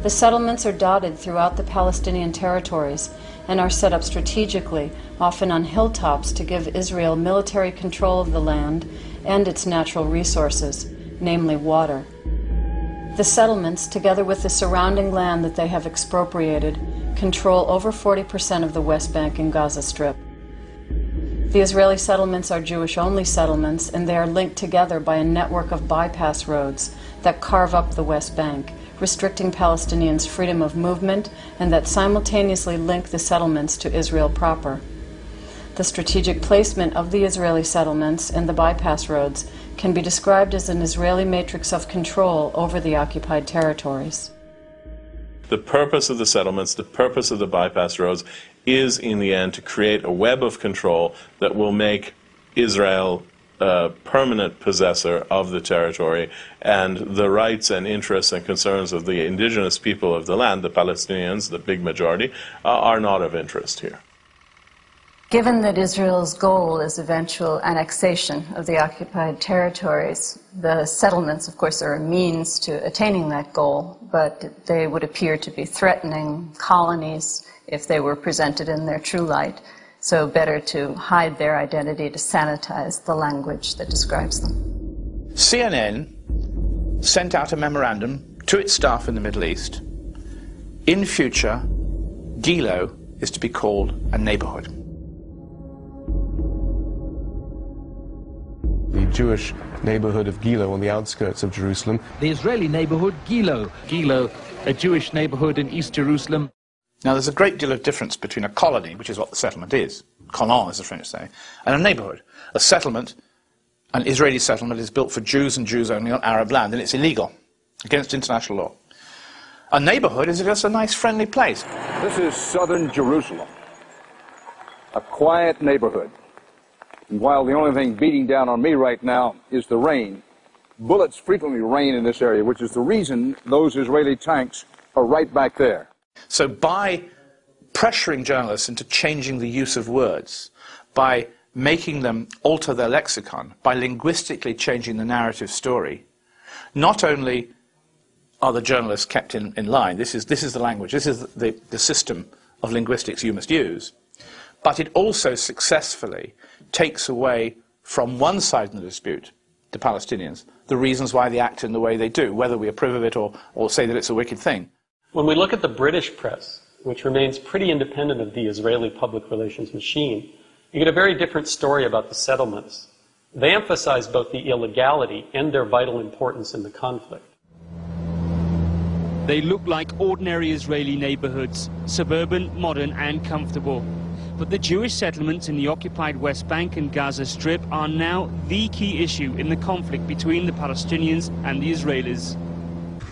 The settlements are dotted throughout the Palestinian territories and are set up strategically, often on hilltops, to give Israel military control of the land and its natural resources, namely water. The settlements, together with the surrounding land that they have expropriated, control over 40% of the West Bank and Gaza Strip. The Israeli settlements are Jewish-only settlements, and they are linked together by a network of bypass roads that carve up the West Bank, restricting Palestinians' freedom of movement, and that simultaneously link the settlements to Israel proper. The strategic placement of the Israeli settlements and the bypass roads can be described as an Israeli matrix of control over the occupied territories. The purpose of the settlements, the purpose of the bypass roads, is in the end to create a web of control that will make Israel a permanent possessor of the territory, and the rights and interests and concerns of the indigenous people of the land, the Palestinians, the big majority, are not of interest here. Given that Israel's goal is eventual annexation of the occupied territories, the settlements, of course, are a means to attaining that goal, but they would appear to be threatening colonies if they were presented in their true light. So better to hide their identity, to sanitize the language that describes them. CNN sent out a memorandum to its staff in the Middle East. In future, Gilo is to be called a neighborhood. The Jewish neighborhood of Gilo on the outskirts of Jerusalem. The Israeli neighborhood Gilo. Gilo, a Jewish neighborhood in East Jerusalem. Now, there's a great deal of difference between a colony, which is what the settlement is, colon as the French say, and a neighborhood. A settlement, an Israeli settlement, is built for Jews and Jews only on Arab land, and it's illegal, against international law. A neighborhood is just a nice, friendly place. This is southern Jerusalem, a quiet neighborhood. And while the only thing beating down on me right now is the rain, bullets frequently rain in this area, which is the reason those Israeli tanks are right back there. So by pressuring journalists into changing the use of words, by making them alter their lexicon, by linguistically changing the narrative story, not only are the journalists kept in line, this is the language, this is the system of linguistics you must use, but it also successfully takes away from one side in the dispute, the Palestinians, the reasons why they act in the way they do, whether we approve of it or say that it's a wicked thing. When we look at the British press, which remains pretty independent of the Israeli public relations machine, you get a very different story about the settlements. They emphasize both the illegality and their vital importance in the conflict. They look like ordinary Israeli neighborhoods, suburban, modern and comfortable. But the Jewish settlements in the occupied West Bank and Gaza Strip are now the key issue in the conflict between the Palestinians and the Israelis.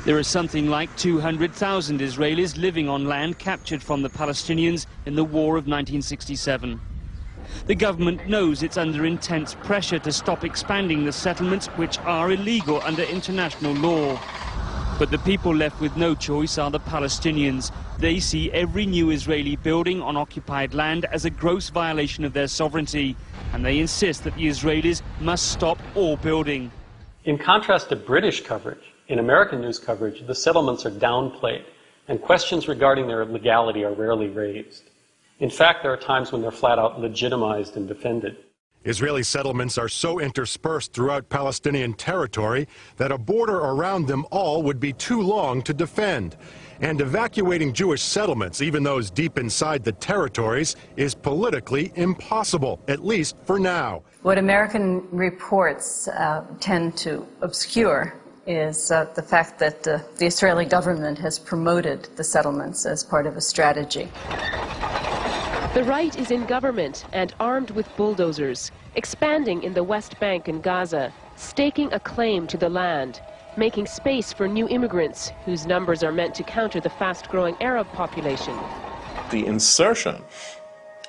There are something like 200,000 Israelis living on land captured from the Palestinians in the war of 1967. The government knows it's under intense pressure to stop expanding the settlements, which are illegal under international law. But the people left with no choice are the Palestinians. They see every new Israeli building on occupied land as a gross violation of their sovereignty, and they insist that the Israelis must stop all building. In contrast to British coverage, in American news coverage, the settlements are downplayed, and questions regarding their legality are rarely raised. In fact, there are times when they're flat out legitimized and defended. Israeli settlements are so interspersed throughout Palestinian territory that a border around them all would be too long to defend. And evacuating Jewish settlements, even those deep inside the territories, is politically impossible, at least for now. What American reports tend to obscure is the fact that the Israeli government has promoted the settlements as part of a strategy. The right is in government and armed with bulldozers, expanding in the West Bank and Gaza, staking a claim to the land, making space for new immigrants whose numbers are meant to counter the fast-growing Arab population. The insertion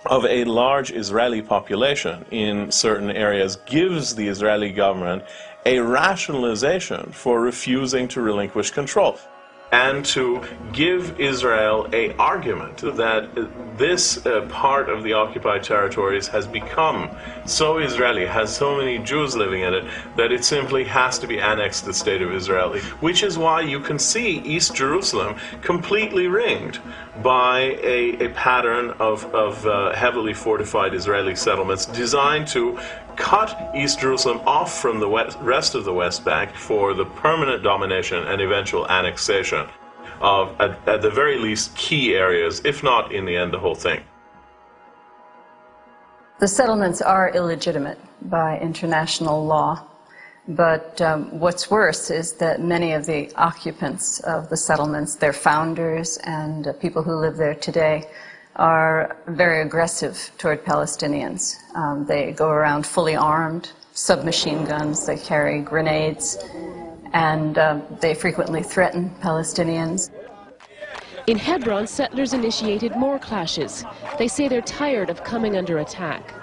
of a large Israeli population in certain areas gives the Israeli government a rationalization for refusing to relinquish control. and to give Israel an argument that this part of the occupied territories has become so Israeli, has so many Jews living in it, that it simply has to be annexed to the state of Israel. Which is why you can see East Jerusalem completely ringed by a pattern of heavily fortified Israeli settlements designed to cut East Jerusalem off from the rest of the West Bank for the permanent domination and eventual annexation of, at the very least, key areas, if not, in the end, the whole thing. The settlements are illegitimate by international law, but what's worse is that many of the occupants of the settlements, their founders and people who live there today, are very aggressive toward Palestinians. They go around fully armed, submachine guns, they carry grenades, and they frequently threaten Palestinians. In Hebron, settlers initiated more clashes. They say they're tired of coming under attack.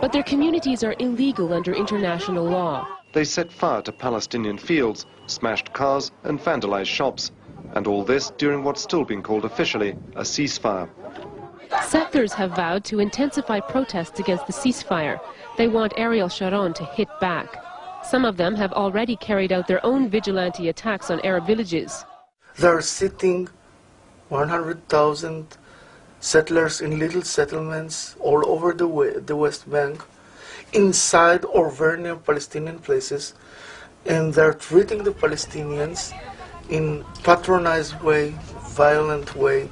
But their communities are illegal under international law. They set fire to Palestinian fields, smashed cars and vandalized shops. And all this during what's still being called officially a ceasefire. Settlers have vowed to intensify protests against the ceasefire. They want Ariel Sharon to hit back. Some of them have already carried out their own vigilante attacks on Arab villages. They're sitting 100,000 settlers in little settlements all over the West Bank, inside or very near Palestinian places, and they're treating the Palestinians in patronized way, violent way.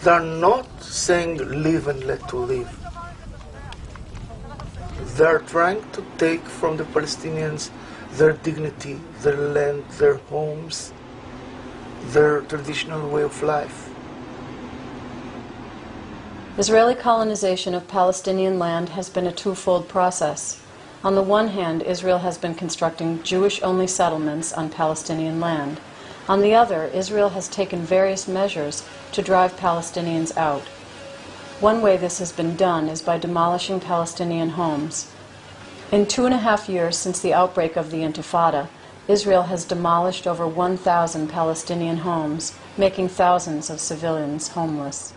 They're not saying live and let to live. They're trying to take from the Palestinians their dignity, their land, their homes, their traditional way of life. Israeli colonization of Palestinian land has been a twofold process. On the one hand, Israel has been constructing Jewish-only settlements on Palestinian land. On the other, Israel has taken various measures to drive Palestinians out. One way this has been done is by demolishing Palestinian homes. In 2.5 years since the outbreak of the Intifada, Israel has demolished over 1,000 Palestinian homes, making thousands of civilians homeless.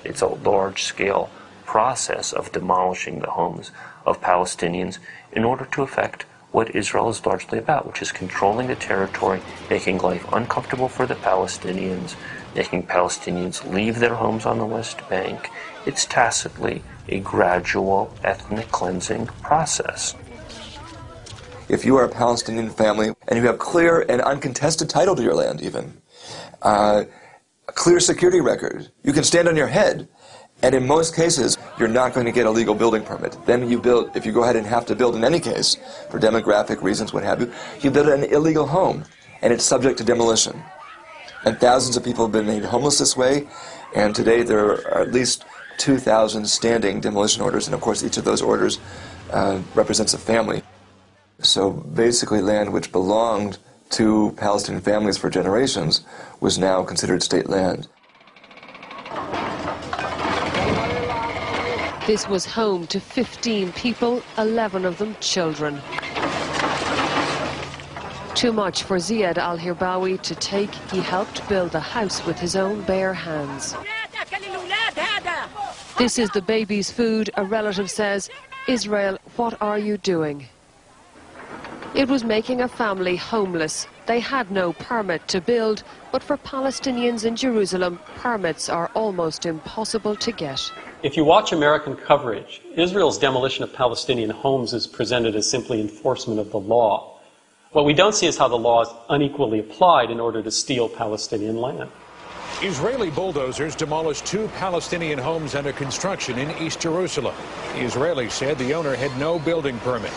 It's a large-scale process of demolishing the homes of Palestinians in order to effect what Israel is largely about, which is controlling the territory, making life uncomfortable for the Palestinians, making Palestinians leave their homes on the West Bank. It's tacitly a gradual ethnic cleansing process. If you are a Palestinian family and you have clear and uncontested title to your land even, a clear security record, you can stand on your head. And in most cases, you're not going to get a legal building permit. Then you build, if you go ahead and have to build in any case, for demographic reasons, what have you, you build an illegal home, and it's subject to demolition. And thousands of people have been made homeless this way, and today there are at least 2,000 standing demolition orders, and of course each of those orders represents a family. So basically land which belonged to Palestinian families for generations was now considered state land. This was home to 15 people, 11 of them children. Too much for Ziad al-Hirbawi to take. He helped build the house with his own bare hands. This is the baby's food, a relative says. Israel, what are you doing? It was making a family homeless. They had no permit to build, but for Palestinians in Jerusalem, permits are almost impossible to get. If you watch American coverage, Israel's demolition of Palestinian homes is presented as simply enforcement of the law. What we don't see is how the law is unequally applied in order to steal Palestinian land. Israeli bulldozers demolished 2 Palestinian homes under construction in East Jerusalem. The Israelis said the owner had no building permit.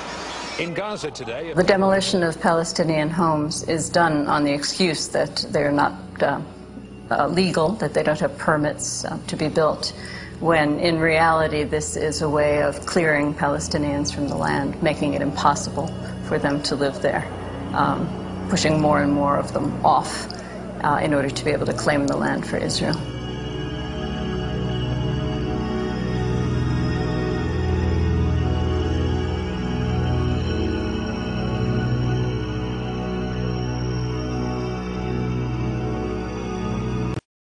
In Gaza today, the demolition of Palestinian homes is done on the excuse that they're not legal, that they don't have permits to be built, when in reality this is a way of clearing Palestinians from the land, making it impossible for them to live there, pushing more and more of them off in order to be able to claim the land for Israel.